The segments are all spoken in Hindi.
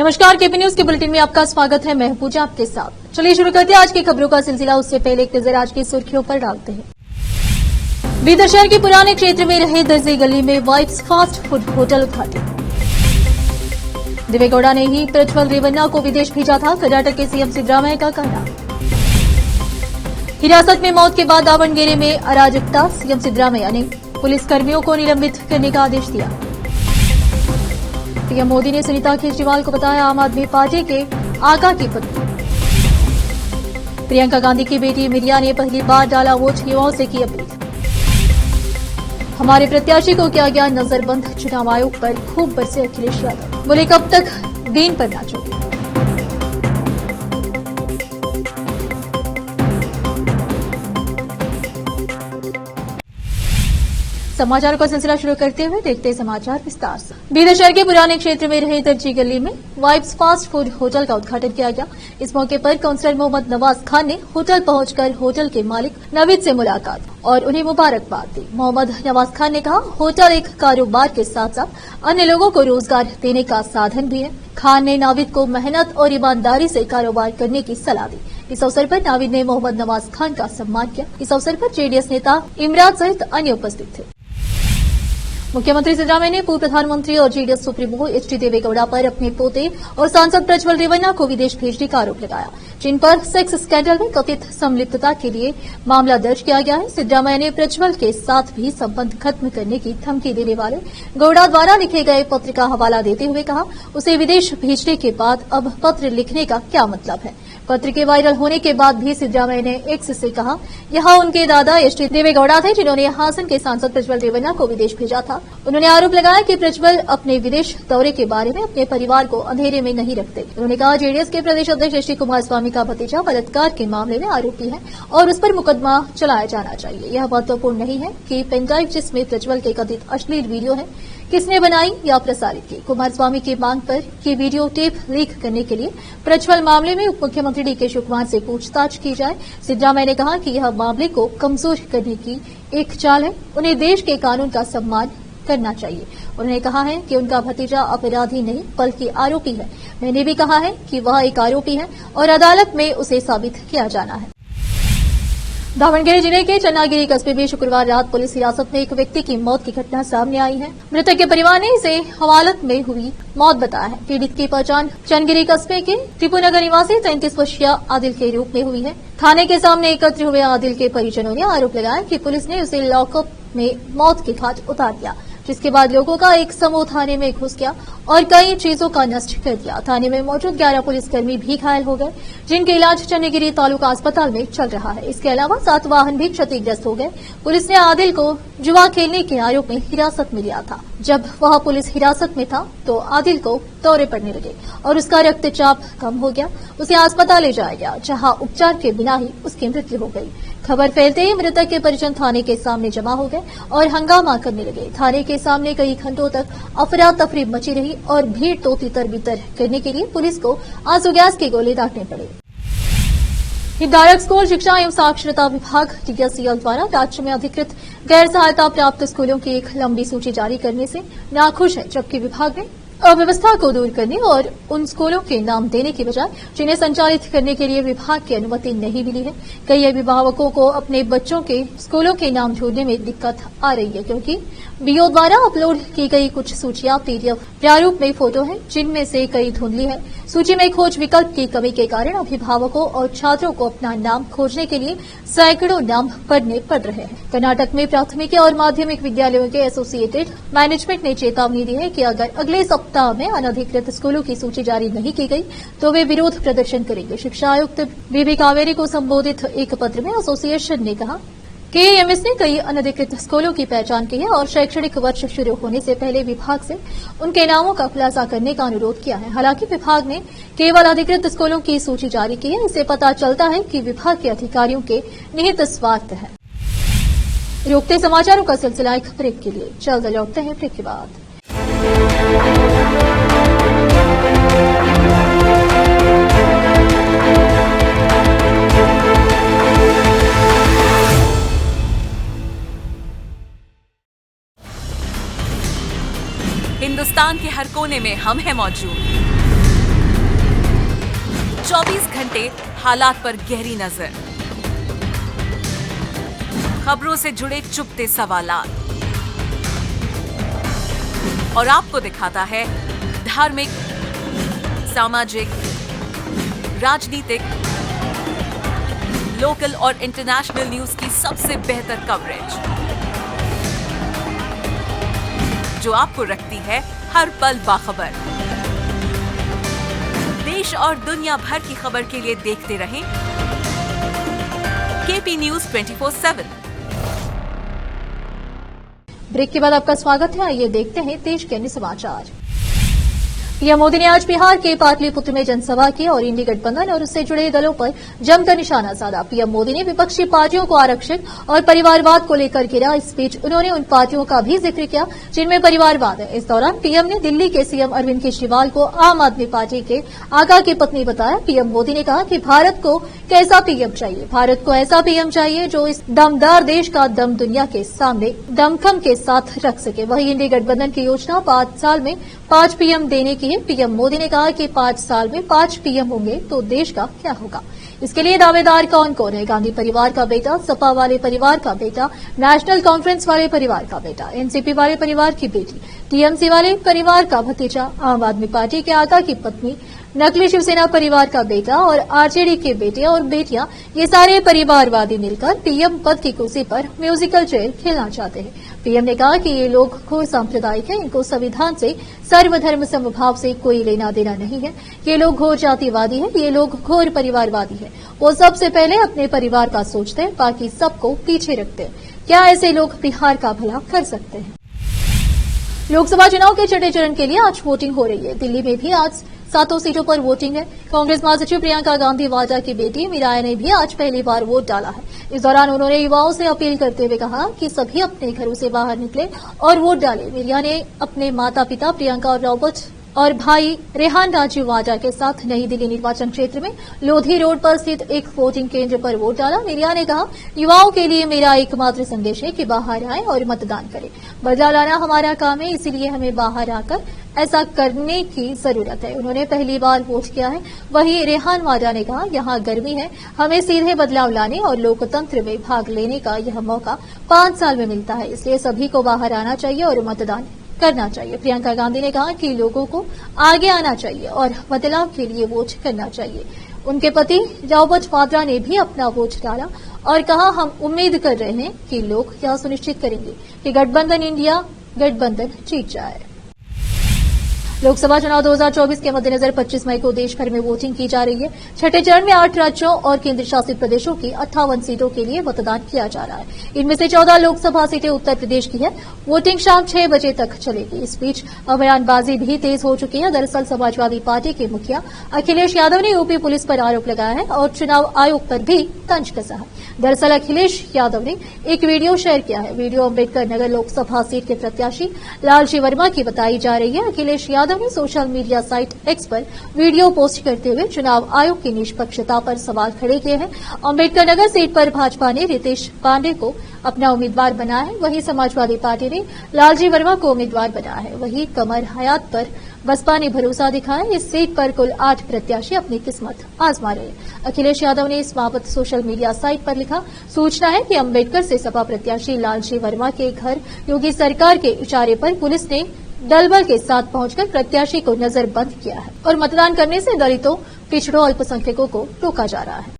नमस्कार, केपी न्यूज के बुलेटिन में आपका स्वागत है। मैं हूं पूजा आपके साथ। चलिए शुरू करते हैं आज की खबरों का सिलसिला। उससे पहले एक नजर आज की सुर्खियों पर डालते हैं। बीदर शहर के पुराने क्षेत्र में रहे दर्जी गली में वाइब्स फास्ट फूड होटल उद्घाटन। देवेगौड़ा ने ही प्रज्वल रेवन्ना को विदेश भेजा था, कर्नाटक के सीएम सिद्धरामैया का कहना। हिरासत में मौत के बाद दावणगेरे में अराजकता, सीएम सिद्धरामैया ने पुलिसकर्मियों को निलंबित करने का आदेश दिया। पीएम मोदी ने सुनीता केजरीवाल को बताया आम आदमी पार्टी के आका की पत्नी। प्रियंका गांधी की बेटी मिरिया ने पहली बार डाला वोट, युवाओं से की अपील। हमारे प्रत्याशी को किया गया नजरबंद, चुनाव आयोग पर खूब बरसे अखिलेश यादव, बोले कब तक दीन पर नाचोगे। समाचारों का सिलसिला शुरू करते हुए देखते हैं समाचार विस्तार से। बीदर शहर के पुराने क्षेत्र में रहे दर्जी गली में वाइब्स फास्ट फूड होटल का उद्घाटन किया गया। इस मौके पर काउंसलर मोहम्मद नवाज खान ने होटल पहुंचकर होटल के मालिक नवीद से मुलाकात और उन्हें मुबारकबाद दी। मोहम्मद नवाज खान ने कहा, होटल एक कारोबार के साथ साथ अन्य लोगों को रोजगार देने का साधन भी है। खान ने नाविद को मेहनत और ईमानदारी से कारोबार करने की सलाह दी। इस अवसर पर नाविद ने मोहम्मद नवाज खान का सम्मान किया। इस अवसर पर जेडीएस नेता इमरान सहित अन्य उपस्थित थे। मुख्यमंत्री सिद्धरामैया ने पूर्व प्रधानमंत्री और जेडीएस सुप्रीमो एचडी देवेगौड़ा पर अपने पोते और सांसद प्रज्वल रेवन्ना को विदेश भेजने का आरोप लगाया, जिन पर सेक्स स्कैंडल में कथित संलिप्तता के लिए मामला दर्ज किया गया है। सिद्धरामैया ने प्रज्वल के साथ भी संबंध खत्म करने की धमकी देने वाले गौड़ा द्वारा लिखे गए पत्र का हवाला देते हुए कहा, उसे विदेश भेजने के बाद अब पत्र लिखने का क्या मतलब है। पत्र के वायरल होने के बाद भी सिद्धरामैया ने एक्स से कहा, यहां उनके दादा एचडी देवेगौड़ा थे जिन्होंने हासन के सांसद प्रज्वल रेवन्ना को विदेश भेजा था। उन्होंने आरोप लगाया कि प्रज्वल अपने विदेश दौरे के बारे में अपने परिवार को अंधेरे में नहीं रखते। उन्होंने कहा, जेडीएस के प्रदेश अध्यक्ष एचडी कुमारस्वामी का भतीजा बलात्कार के मामले में आरोपी है और उस पर मुकदमा चलाया जाना चाहिए। यह महत्वपूर्ण नहीं है कि पेनड्राइव जिसमें प्रज्वल के कथित अश्लील वीडियो है किसने बनाई या प्रसारित की। कुमारस्वामी की मांग पर कि वीडियो टेप लीक करने के लिए प्रज्वल मामले में उप मुख्यमंत्री डीके शिवकुमार से पूछताछ की जाए। सिद्धरामैया ने कहा कि यह मामले को कमजोर करने की एक चाल है। उन्हें देश के कानून का सम्मान करना चाहिए। उन्होंने कहा है कि उनका भतीजा अपराधी नहीं बल्कि आरोपी है। मैंने भी कहा है कि वह एक आरोपी है और अदालत में उसे साबित किया जाना है। दावणगेरे जिले के चन्नागिरी कस्बे में शुक्रवार रात पुलिस हिरासत में एक व्यक्ति की मौत की घटना सामने आई है। मृतक के परिवार ने इसे हवालत में हुई मौत बताया है। पीड़ित की पहचान चन्नगिरी कस्बे के त्रिपुनगर निवासी 33 वर्षीय आदिल के रूप में हुई है। थाने के सामने एकत्र हुए आदिल के परिजनों ने आरोप लगाया कि पुलिस ने उसे लॉकअप में मौत के घाट उतार दिया, जिसके बाद लोगों का एक समूह थाने में घुस गया और कई चीजों का नष्ट कर दिया। थाने में मौजूद 11 पुलिसकर्मी भी घायल हो गए, जिनके इलाज चन्नगिरी तालुका अस्पताल में चल रहा है। इसके अलावा 7 वाहन भी क्षतिग्रस्त हो गए। पुलिस ने आदिल को जुआ खेलने के आरोप में हिरासत में लिया था। जब वह पुलिस हिरासत में था तो आदिल को दौरे पड़ने लगे और उसका रक्तचाप कम हो गया। उसे अस्पताल ले जाया गया, जहां उपचार के बिना ही उसकी मृत्यु हो गई। खबर फैलते ही मृतक के परिजन थाने के सामने जमा हो गए और हंगामा करने लगे। थाने के सामने कई घंटों तक अफरा तफरी मची रही और भीड़ तो तितर बितर करने के लिए पुलिस को आंसू गैस के गोले दागने पड़े। हितधारक स्कूल शिक्षा एवं साक्षरता विभाग डीएससीएल द्वारा राज्य में अधिकृत गैर सहायता प्राप्त स्कूलों की एक लंबी सूची जारी करने से नाखुश है, जबकि विभाग ने अव्यवस्था को दूर करने और उन स्कूलों के नाम देने की बजाय जिन्हें संचालित करने के लिए विभाग की अनुमति नहीं मिली है। कई अभिभावकों को अपने बच्चों के स्कूलों के नाम ढूंढने में दिक्कत आ रही है, क्योंकि बीओ द्वारा अपलोड की गई कुछ सूचियां पीडीएफ प्रारूप में फोटो है, जिनमें से कई धुंधली है। सूची में खोज विकल्प की कमी के कारण अभिभावकों और छात्रों को अपना नाम खोजने के लिए सैकड़ों नाम पढ़ने पड़ रहे हैं। कर्नाटक में प्राथमिक और माध्यमिक विद्यालयों के एसोसिएटेड मैनेजमेंट ने चेतावनी दी है कि अगर अगले सप्ताह में अनधिकृत स्कूलों की सूची जारी नहीं की गई तो वे विरोध प्रदर्शन करेंगे। शिक्षा आयुक्त बीबी कावेरी को संबोधित एक पत्र में एसोसिएशन ने कहा, केएमएस ने कई अनधिकृत स्कूलों की पहचान की है और शैक्षणिक वर्ष शुरू होने से पहले विभाग से उनके नामों का खुलासा करने का अनुरोध किया है। हालांकि विभाग ने केवल अधिकृत स्कूलों की सूची जारी की है। इससे पता चलता है कि विभाग के अधिकारियों के निहित स्वार्थ है। रोकते समाचारों का सिलसिला एक ब्रेक के लिए, जल्द लौटते हैं ब्रेक के बाद। हिंदुस्तान के हर कोने में हम हैं मौजूद। 24 घंटे हालात पर गहरी नजर, खबरों से जुड़े चुपते सवालात, और आपको दिखाता है धार्मिक, सामाजिक, राजनीतिक, लोकल और इंटरनेशनल न्यूज की सबसे बेहतर कवरेज, जो आपको रखती है हर पल बाखबर। देश और दुनिया भर की खबर के लिए देखते रहें केपी न्यूज 24/7। ब्रेक के बाद आपका स्वागत है। आइए देखते हैं देश के अन्य समाचार। पीएम मोदी ने आज बिहार के पाटलिपुत्र में जनसभा की और इंडी गठबंधन और उससे जुड़े दलों पर जमकर निशाना साधा। पीएम मोदी ने विपक्षी पार्टियों को आरक्षण और परिवारवाद को लेकर घेरा। इस बीच उन्होंने उन पार्टियों का भी जिक्र किया जिनमें परिवारवाद है। इस दौरान पीएम ने दिल्ली के सीएम अरविंद केजरीवाल को आम आदमी पार्टी के आका की पत्नी बताया। पीएम मोदी ने कहा कि भारत को कैसा पीएम चाहिए? भारत को ऐसा पीएम चाहिए जो इस दमदार देश का दम दुनिया के सामने दमखम के साथ रख सके। वहीं इंडी गठबंधन की योजना 5 साल में 5 पीएम देने की है। पीएम मोदी ने कहा कि 5 साल में 5 पीएम होंगे तो देश का क्या होगा? इसके लिए दावेदार कौन कौन है? गांधी परिवार का बेटा, सपा वाले परिवार का बेटा, नेशनल कॉन्फ्रेंस वाले परिवार का बेटा, एनसीपी वाले परिवार की बेटी, टीएमसी वाले परिवार का भतीजा, आम आदमी पार्टी के आका की पत्नी, नकली शिवसेना परिवार का बेटा और आरजेडी के बेटे और बेटियां, ये सारे परिवारवादी मिलकर पीएम पद की कुर्सी पर म्यूजिकल चेयर खेलना चाहते हैं। पीएम ने कहा कि ये लोग घोर सांप्रदायिक हैं, इनको संविधान से, सर्वधर्म समभाव से कोई लेना देना नहीं है। ये लोग घोर जातिवादी हैं, ये लोग घोर परिवारवादी हैं। वो सबसे पहले अपने परिवार का सोचते हैं, बाकी सबको पीछे रखते हैं। क्या ऐसे लोग बिहार का भला कर सकते हैं? लोकसभा चुनाव के छठे चरण के लिए आज वोटिंग हो रही है। दिल्ली में भी आज 7 सीटों पर वोटिंग है। कांग्रेस महासचिव प्रियंका गांधी वाड्रा की बेटी मीरा ने भी आज पहली बार वोट डाला है। इस दौरान उन्होंने युवाओं से अपील करते हुए कहा कि सभी अपने घरों से बाहर निकले और वोट डालें। मीरा ने अपने माता पिता प्रियंका और रॉबर्ट और भाई रेहान राजीव वाड्रा के साथ नई दिल्ली निर्वाचन क्षेत्र में लोधी रोड पर स्थित एक वोटिंग केंद्र पर वोट डाला। मीरा ने कहा, युवाओं के लिए मेरा एकमात्र संदेश है कि बाहर आएं और मतदान करें। बदलाव लाना हमारा काम है, इसीलिए हमें बाहर आकर ऐसा करने की जरूरत है। उन्होंने पहली बार वोट किया है। वहीं रेहान वाड्रा ने कहा, यहाँ गर्मी है, हमें सीधे बदलाव लाने और लोकतंत्र में भाग लेने का यह मौका 5 साल में मिलता है, इसलिए सभी को बाहर आना चाहिए और मतदान करना चाहिए। प्रियंका गांधी ने कहा कि लोगों को आगे आना चाहिए और बदलाव के लिए वोट करना चाहिए। उनके पति रॉबर्ट वाड्रा ने भी अपना वोट डाला और कहा, हम उम्मीद कर रहे हैं कि लोग यह सुनिश्चित करेंगे कि गठबंधन इंडिया गठबंधन जीत जाए। लोकसभा चुनाव 2024 के मद्देनजर 25 मई को देश भर में वोटिंग की जा रही है। छठे चरण में 8 राज्यों और केंद्र शासित प्रदेशों की 58 सीटों के लिए मतदान किया जा रहा है। इनमें से 14 लोकसभा सीटें उत्तर प्रदेश की है। वोटिंग शाम 6 बजे तक चलेगी। इस बीच बयानबाजी भी तेज हो चुकी है। दरअसल समाजवादी पार्टी के मुखिया अखिलेश यादव ने यूपी पुलिस पर आरोप लगाया है और चुनाव आयोग पर भी तंज कसा है। दरअसल अखिलेश यादव ने एक वीडियो शेयर किया है। वीडियो अम्बेडकर नगर लोकसभा सीट के प्रत्याशी लालजी वर्मा की बताई जा रही है। अखिलेश यादव ने सोशल मीडिया साइट एक्स पर वीडियो पोस्ट करते हुए चुनाव आयोग की निष्पक्षता पर सवाल खड़े किए हैं। अम्बेडकर नगर सीट पर भाजपा ने रितेश पांडे को अपना उम्मीदवार बनाया है। वहीं समाजवादी पार्टी ने लालजी वर्मा को उम्मीदवार बनाया है। वहीं कमर हयात पर बसपा ने भरोसा दिखाया। इस सीट पर कुल 8 प्रत्याशी अपनी किस्मत आजमा रहे हैं। अखिलेश यादव ने इस बाबत सोशल मीडिया साइट पर लिखा, सूचना है कि अम्बेडकर से सपा प्रत्याशी लालजी वर्मा के घर योगी सरकार के इशारे पर पुलिस ने दलबल के साथ पहुंचकर प्रत्याशी को नजरबंद किया है और मतदान करने से दलितों, पिछड़ों, अल्पसंख्यकों को रोका जा रहा है।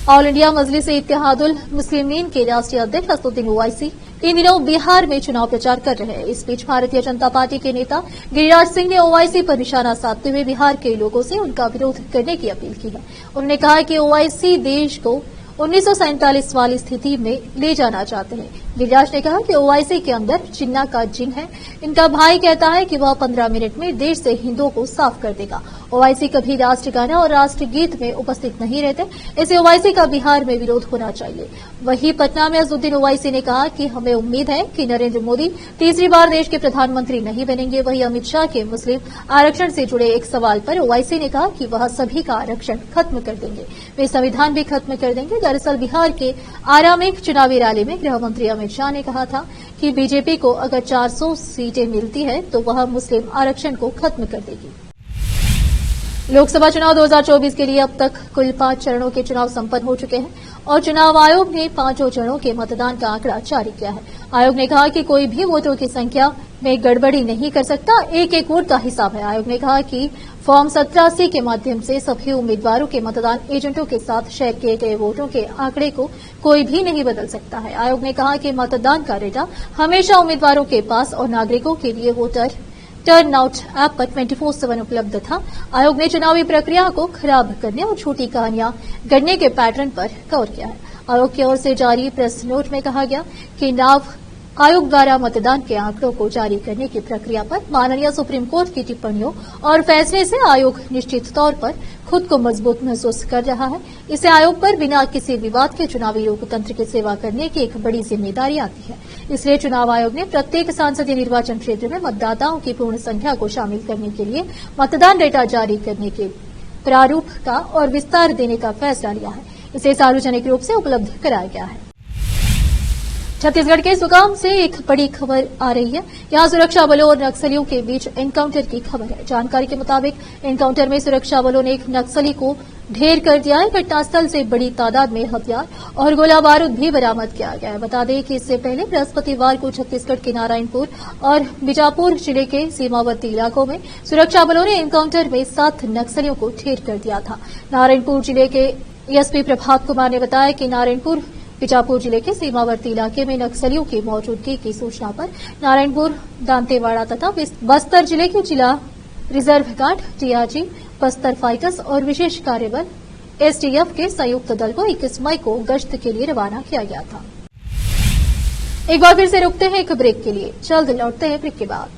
ऑल इंडिया मजलिस-ए-इत्तेहादुल मुस्लिमीन के राष्ट्रीय अध्यक्ष असदुद्दीन ओवैसी इन दिनों बिहार में चुनाव प्रचार कर रहे हैं। इस बीच भारतीय जनता पार्टी के नेता गिरिराज सिंह ने ओवैसी पर निशाना साधते हुए बिहार के लोगों से उनका विरोध करने की अपील की है। उन्होंने कहा कि ओवैसी देश को 1947 वाली स्थिति में ले जाना चाहते हैं। गिरिराज ने कहा कि ओवैसी के अंदर जिन्ना का जिन है। इनका भाई कहता है कि वह 15 मिनट में देश से हिंदुओं को साफ कर देगा। ओवैसी कभी राष्ट्रगाना और राष्ट्रगीत में उपस्थित नहीं रहते, इसे ओवैसी का बिहार में विरोध होना चाहिए। वहीं पटना में असदुद्दीन ओवैसी ने कहा कि हमें उम्मीद है कि नरेंद्र मोदी तीसरी बार देश के प्रधानमंत्री नहीं बनेंगे। वहीं अमित शाह के मुस्लिम आरक्षण से जुड़े एक सवाल पर ओवैसी ने कहा कि वह सभी का आरक्षण खत्म कर देंगे, वे संविधान भी खत्म कर देंगे। दरअसल बिहार के आरा में एक चुनावी रैली में गृह मंत्री अमित शाह ने कहा था कि बीजेपी को अगर 400 सीटें मिलती है तो वह मुस्लिम आरक्षण को खत्म कर देगी। लोकसभा चुनाव 2024 के लिए अब तक कुल 5 चरणों के चुनाव संपन्न हो चुके हैं और चुनाव आयोग ने 5 चरणों के मतदान का आंकड़ा जारी किया है। आयोग ने कहा कि कोई भी वोटों की संख्या में गड़बड़ी नहीं कर सकता, एक एक वोट का हिसाब है। आयोग ने कहा कि फॉर्म 87 के माध्यम से सभी उम्मीदवारों के मतदान एजेंटों के साथ शेयर किए गए वोटों के आंकड़े को कोई भी नहीं बदल सकता है। आयोग ने कहा कि मतदान का डेटा हमेशा उम्मीदवारों के पास और नागरिकों के लिए वोटर टर्न आउट ऐप पर 24/7 उपलब्ध था। आयोग ने चुनावी प्रक्रिया को खराब करने और झूठी कहानियां गढ़ने के पैटर्न पर गौर किया है। आयोग की ओर से जारी प्रेस नोट में कहा गया कि चुनाव आयोग द्वारा मतदान के आंकड़ों को जारी करने की प्रक्रिया पर माननीय सुप्रीम कोर्ट की टिप्पणियों और फैसले से आयोग निश्चित तौर पर खुद को मजबूत महसूस कर रहा है। इसे आयोग पर बिना किसी विवाद के चुनावी लोकतंत्र की सेवा करने की एक बड़ी जिम्मेदारी आती है। इसलिए चुनाव आयोग ने प्रत्येक संसदीय निर्वाचन क्षेत्र में मतदाताओं की पूर्ण संख्या को शामिल करने के लिए मतदान डेटा जारी करने के प्रारूप का और विस्तार देने का फैसला लिया है। इसे सार्वजनिक रूप से उपलब्ध कराया गया है। छत्तीसगढ़ के सुकाम से एक बड़ी खबर आ रही है। यहां सुरक्षा बलों और नक्सलियों के बीच एनकाउंटर की खबर है। जानकारी के मुताबिक एनकाउंटर में सुरक्षा बलों ने एक नक्सली को ढेर कर दिया है। घटनास्थल से बड़ी तादाद में हथियार और गोला बारूद भी बरामद किया गया है। बता दें कि इससे पहले बृहस्पतिवार को छत्तीसगढ़ के नारायणपुर और बीजापुर जिले के सीमावर्ती इलाकों में सुरक्षा बलों ने एनकाउंटर में 7 नक्सलियों को ढेर कर दिया था। नारायणपुर जिले के एसपी प्रभात कुमार ने बताया कि नारायणपुर बीजापुर जिले के सीमावर्ती इलाके में नक्सलियों की मौजूदगी की सूचना पर नारायणपुर, दांतेवाड़ा तथा बस्तर जिले के जिला reserve guard, DRG, Bastar fighters और विशेष कार्यबल एसटीएफ के संयुक्त दल को 21 मई को गश्त के लिए रवाना किया गया था। एक बार फिर से रुकते हैं एक ब्रेक के लिए, जल्द लौटते हैं ब्रेक के बाद।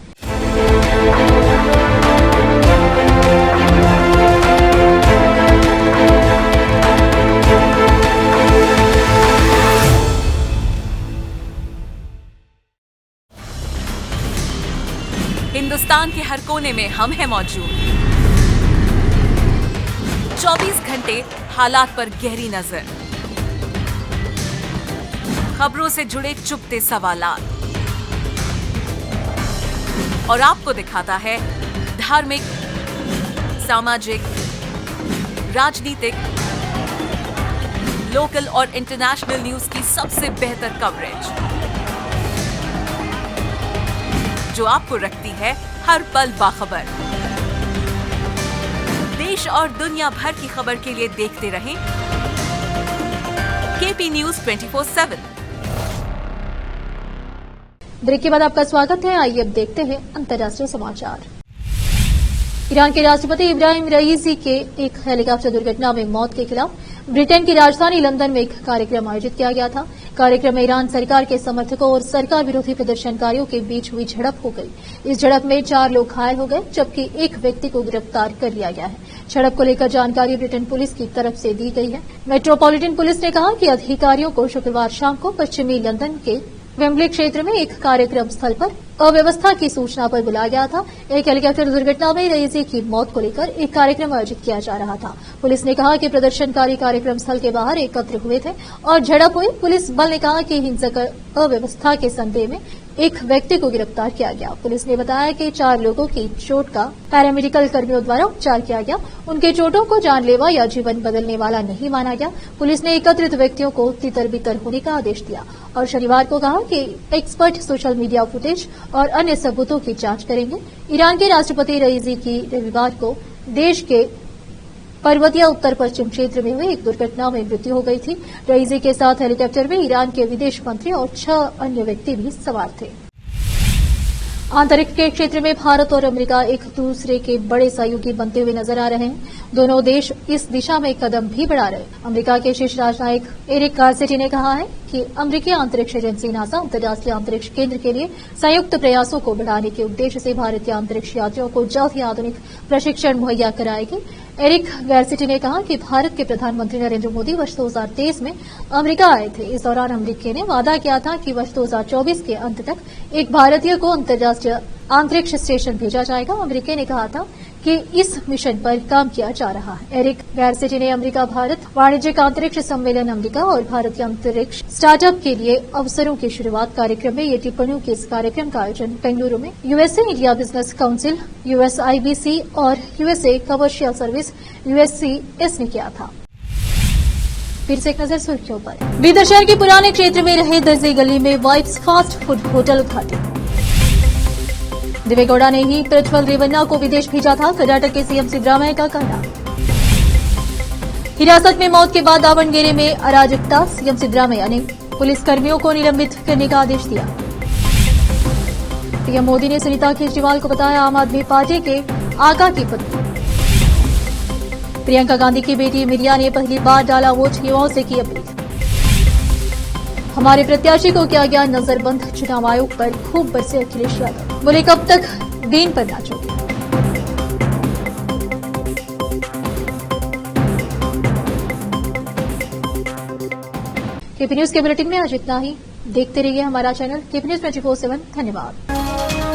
हिंदुस्तान के हर कोने में हम हैं मौजूद। 24 घंटे हालात पर गहरी नजर, खबरों से जुड़े चुपते सवालात और आपको दिखाता है धार्मिक, सामाजिक, राजनीतिक, लोकल और इंटरनेशनल न्यूज की सबसे बेहतर कवरेज जो आपको रखती है हर पल बाखबर। देश और दुनिया भर की खबर के लिए देखते रहें केपी न्यूज 24/7। ब्रेक के बाद आपका स्वागत है। आइए अब देखते हैं अंतर्राष्ट्रीय समाचार। ईरान के राष्ट्रपति इब्राहिम रईसी के एक हेलीकॉप्टर दुर्घटना में मौत के खिलाफ ब्रिटेन की राजधानी लंदन में एक कार्यक्रम आयोजित किया गया था। कार्यक्रम में ईरान सरकार के समर्थकों और सरकार विरोधी प्रदर्शनकारियों के बीच हुई झड़प हो गई। इस झड़प में 4 लोग घायल हो गए, जबकि एक व्यक्ति को गिरफ्तार कर लिया गया है। झड़प को लेकर जानकारी ब्रिटेन पुलिस की तरफ से दी गई है। मेट्रोपॉलिटन पुलिस ने कहा कि अधिकारियों को शुक्रवार शाम को पश्चिमी लंदन के वेम्बली क्षेत्र में एक कार्यक्रम स्थल पर अव्यवस्था की सूचना पर बुलाया गया था। एक हेलीकॉप्टर दुर्घटना में रईसी की मौत को लेकर एक कार्यक्रम आयोजित किया जा रहा था। पुलिस ने कहा कि प्रदर्शनकारी कार्यक्रम स्थल के बाहर एकत्र हुए थे और झड़प हुई। पुलिस बल ने कहा कि हिंसक अव्यवस्था के संदेह में एक व्यक्ति को गिरफ्तार किया गया। पुलिस ने बताया कि 4 लोगों की चोट का पैरामेडिकल कर्मियों द्वारा उपचार किया गया। उनके चोटों को जानलेवा या जीवन बदलने वाला नहीं माना गया। पुलिस ने एकत्रित व्यक्तियों को तितर-बितर होने का आदेश दिया और शनिवार को कहा कि एक्सपर्ट सोशल मीडिया फुटेज और अन्य सबूतों की जांच करेंगे। ईरान के राष्ट्रपति रईसी की रविवार को देश के पर्वतीय उत्तर पश्चिम क्षेत्र में हुई एक दुर्घटना में मृत्यु हो गई थी। रईसी के साथ हेलीकॉप्टर में ईरान के विदेश मंत्री और 6 अन्य व्यक्ति भी सवार थे। अंतरिक्ष के क्षेत्र में भारत और अमेरिका एक दूसरे के बड़े सहयोगी बनते हुए नजर आ रहे हैं। दोनों देश इस दिशा में कदम भी बढ़ा रहे हैं। अमेरिका के शीर्ष राजनयिक एरिक गारसेटी ने कहा है कि अमेरिकी अंतरिक्ष एजेंसी नासा अंतर्राष्ट्रीय अंतरिक्ष केंद्र के लिए संयुक्त प्रयासों को बढ़ाने के उद्देश्य से भारतीय अंतरिक्ष यात्रियों को जल्द ही आधुनिक प्रशिक्षण मुहैया कराएगी। एरिक गारसेटी ने कहा कि भारत के प्रधानमंत्री नरेंद्र मोदी वर्ष 2023 में अमेरिका आए थे। इस दौरान अमेरिका ने वादा किया था कि वर्ष 2024 के अंत तक एक भारतीय को अंतर्राष्ट्रीय अंतरिक्ष स्टेशन भेजा जाएगा। अमेरिका ने कहा था कि कि इस मिशन पर काम किया जा रहा है। एरिक गैरसेटी ने अमेरिका भारत वाणिज्यिक अंतरिक्ष सम्मेलन अमेरिका और भारत के अंतरिक्ष स्टार्टअप के लिए अवसरों की शुरुआत कार्यक्रम में ये टिप्पणियों के इस कार्यक्रम का आयोजन बेंगलुरु में USA India business council, USIBC और यूएसए कमर्शियल सर्विस USCS ने किया था। फिर से एक नजर सुर्खियों पर। बीदर शहर के पुराने क्षेत्र में रहे दर्जी गली में वाइब्स फास्ट फूड होटल उद्घाटित। देवेगौड़ा ने ही प्रज्वल रेवन्ना को विदेश भेजा था, कर्नाटक के सीएम सिद्धरामैया का कहना। हिरासत में मौत के बाद दावणगेरे में अराजकता, सीएम सिद्धरामैया ने पुलिस कर्मियों को निलंबित करने का आदेश दिया। पीएम मोदी ने सुनीता केजरीवाल को बताया आम आदमी पार्टी के आका की पत्नी। प्रियंका गांधी की बेटी मिरिया ने पहली बार डाला वोट, युवाओं से की अपील। हमारे प्रत्याशी को किया गया नजरबंद, चुनाव आयोग पर खूब बरसे अखिलेश यादव, बोले कब तक गेंद पर नाचोगे। केपी न्यूज के बुलेटिन में आज इतना ही। देखते रहिए हमारा चैनल केपी न्यूज 24/7। धन्यवाद।